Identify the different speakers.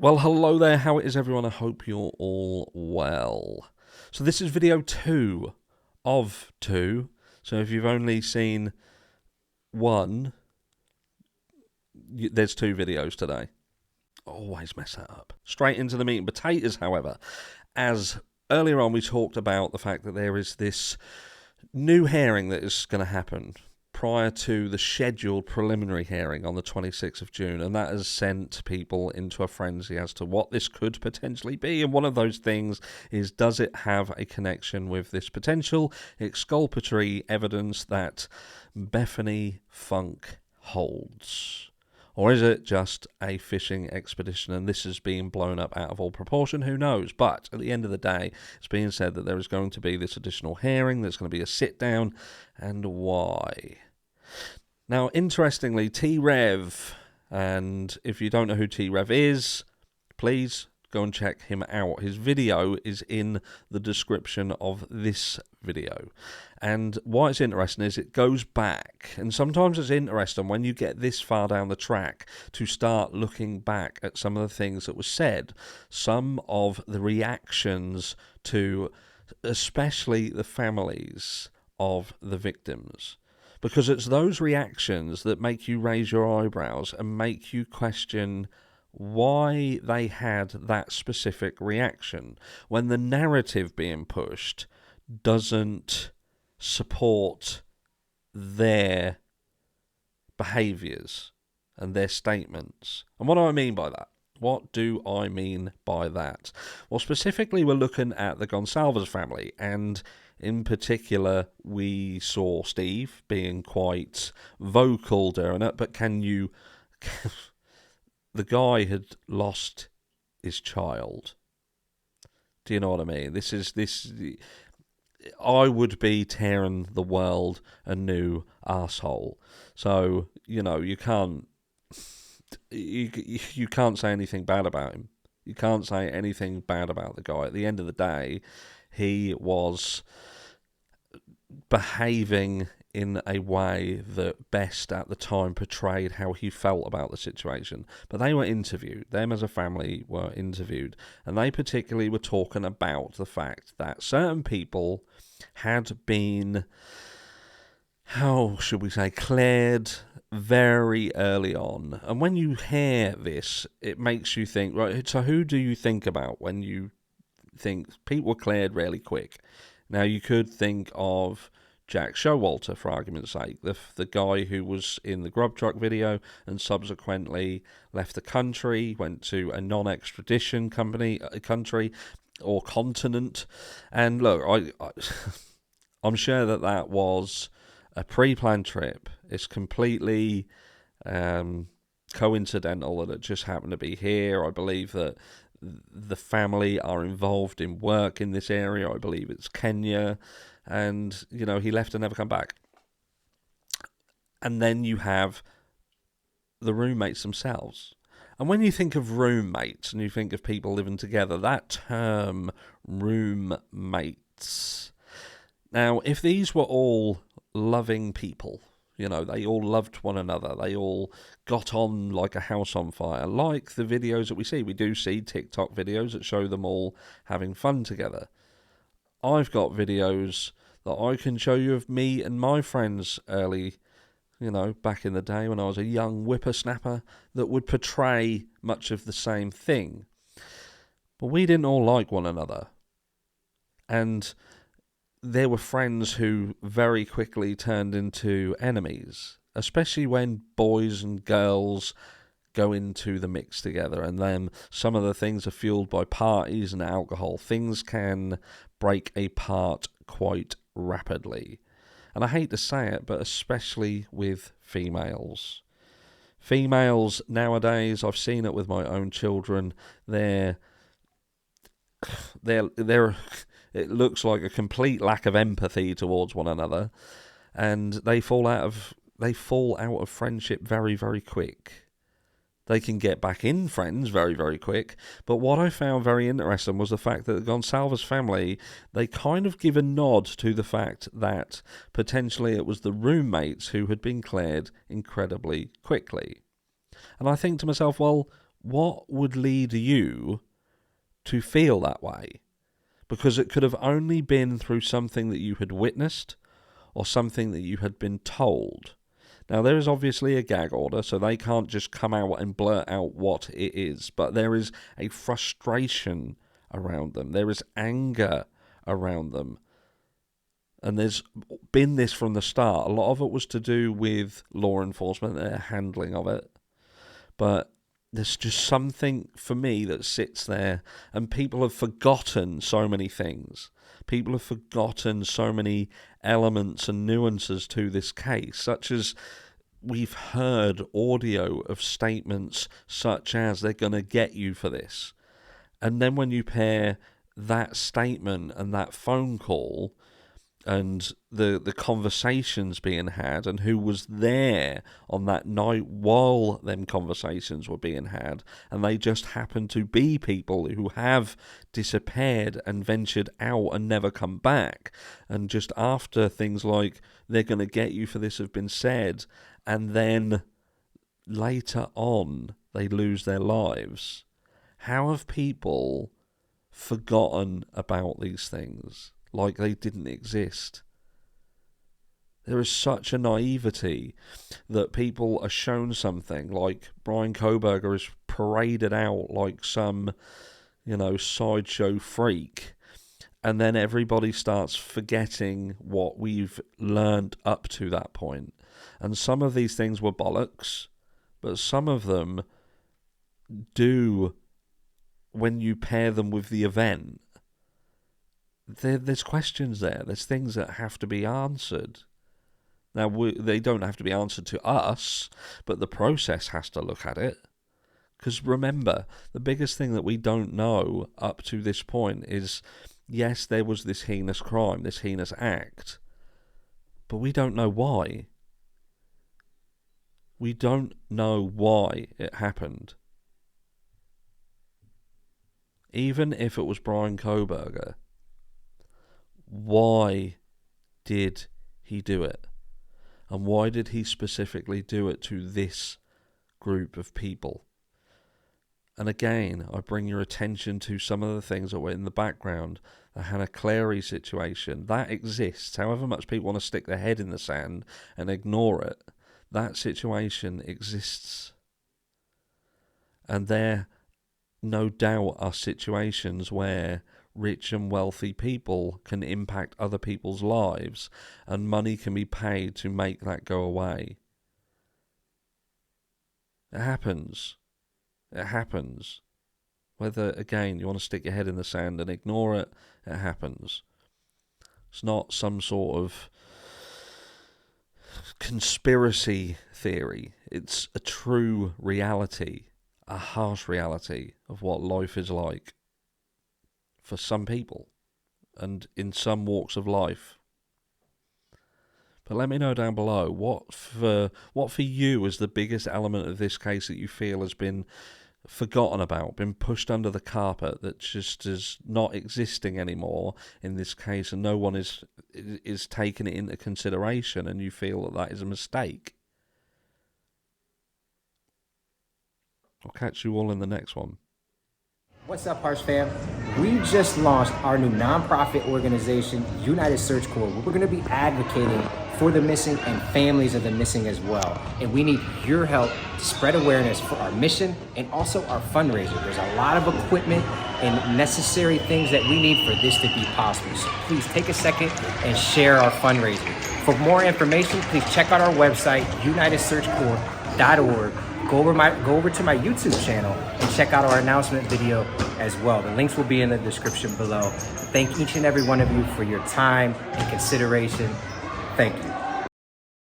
Speaker 1: Well, hello there, how is everyone? I hope you're all well. So this is video 2 of 2. So if you've only seen one, there's 2 videos today. Always mess that up. Straight into the meat and potatoes, however. As earlier on we talked about the fact that there is this new hearing that is going to happen prior to the scheduled preliminary hearing on the 26th of June, and that has sent people into a frenzy as to what this could potentially be. And one of those things is, does it have a connection with this potential exculpatory evidence that Bethany Funk holds? Or is it just a fishing expedition and this is being blown up out of all proportion? Who knows? But at the end of the day, it's being said that there is going to be this additional hearing, there's going to be a sit-down, and why? Now, interestingly, T-Rev, and if you don't know who T-Rev is, please go and check him out. His video is in the description of this video. And why it's interesting is it goes back, and sometimes it's interesting when you get this far down the track to start looking back at some of the things that were said, some of the reactions to especially the families of the victims. Because it's those reactions that make you raise your eyebrows and make you question why they had that specific reaction when the narrative being pushed doesn't support their behaviours and their statements. And what do I mean by that? What do I mean by that? Well, specifically, we're looking at the Gonsalves family, and in particular, we saw Steve being quite vocal during it, but can you... the guy had lost his child. Do you know what I mean? I would be tearing the world a new arsehole. So, you know, you can't say anything bad about him. You can't say anything bad about the guy. At the end of the day, he was behaving in a way that best at the time portrayed how he felt about the situation. But they were interviewed, them as a family were interviewed, and they particularly were talking about the fact that certain people had been, how should we say, cleared very early on. And when you hear this, it makes you think, right, so who do you think about when you think people were cleared really quick? Now, you could think of Jack Showalter, for argument's sake, the guy who was in the Grub Truck video and subsequently left the country, went to a non-extradition country or continent. And look, I'm sure that was a pre-planned trip. It's completely coincidental that it just happened to be here. I believe that the family are involved in work in this area. I believe it's Kenya. And, you know, he left and never come back. And then you have the roommates themselves. And when you think of roommates and you think of people living together, that term, roommates. Now, if these were all loving people, you know, they all loved one another, they all got on like a house on fire, like the videos that we see. We do see TikTok videos that show them all having fun together. I've got videos that I can show you of me and my friends early, you know, back in the day when I was a young whippersnapper, that would portray much of the same thing. But we didn't all like one another. And there were friends who very quickly turned into enemies, especially when boys and girls go into the mix together, and then some of the things are fueled by parties and alcohol. Things can break apart quite rapidly. And I hate to say it, but especially with females. Females nowadays, I've seen it with my own children, they're it looks like a complete lack of empathy towards one another, and they fall out of friendship very, very quick. They can get back in friends very, very quick. But what I found very interesting was the fact that the Gonsalves family, they kind of give a nod to the fact that potentially it was the roommates who had been cleared incredibly quickly. And I think to myself, well, what would lead you to feel that way? Because it could have only been through something that you had witnessed or something that you had been told. Now, there is obviously a gag order, so they can't just come out and blurt out what it is, but there is a frustration around them. There is anger around them. And there's been this from the start. A lot of it was to do with law enforcement, their handling of it. But there's just something for me that sits there, and people have forgotten so many things. People have forgotten so many elements and nuances to this case, such as we've heard audio of statements such as they're going to get you for this. And then when you pair that statement and that phone call and the conversations being had and who was there on that night while them conversations were being had, and they just happen to be people who have disappeared and ventured out and never come back, and just after things like they're going to get you for this have been said, and then later on they lose their lives. How have people forgotten about these things like they didn't exist? There is such a naivety that people are shown something like Brian Kohberger is paraded out like some, sideshow freak, and then everybody starts forgetting what we've learned up to that point. And some of these things were bollocks, but some of them do, when you pair them with the event, there's questions there. There's things that have to be answered. Now, they don't have to be answered to us, but the process has to look at it. Because remember, the biggest thing that we don't know up to this point is, yes, there was this heinous crime, this heinous act, but we don't know why. We don't know why it happened. Even if it was Brian Kohberger, why did he do it? And why did he specifically do it to this group of people? And again, I bring your attention to some of the things that were in the background. The Hannah Clary situation, that exists. However much people want to stick their head in the sand and ignore it, that situation exists. And there, no doubt, are situations where rich and wealthy people can impact other people's lives, and money can be paid to make that go away. It happens. It happens. Whether, again, you want to stick your head in the sand and ignore it, it happens. It's not some sort of conspiracy theory. It's a true reality, a harsh reality of what life is like for some people and in some walks of life. But let me know down below what for you is the biggest element of this case that you feel has been forgotten about, been pushed under the carpet, that just is not existing anymore in this case, and no one is taking it into consideration, and you feel that that is a mistake. I'll catch you all in the next one.
Speaker 2: What's up, Harsh fam? We just launched our new nonprofit organization, United Search Corps, where we're going to be advocating for the missing and families of the missing as well. And we need your help to spread awareness for our mission and also our fundraiser. There's a lot of equipment and necessary things that we need for this to be possible. So please take a second and share our fundraiser. For more information, please check out our website, unitedsearchcorps.org. Go over to my YouTube channel and check out our announcement video as well. The links will be in the description below. Thank each and every one of you for your time and consideration. Thank you.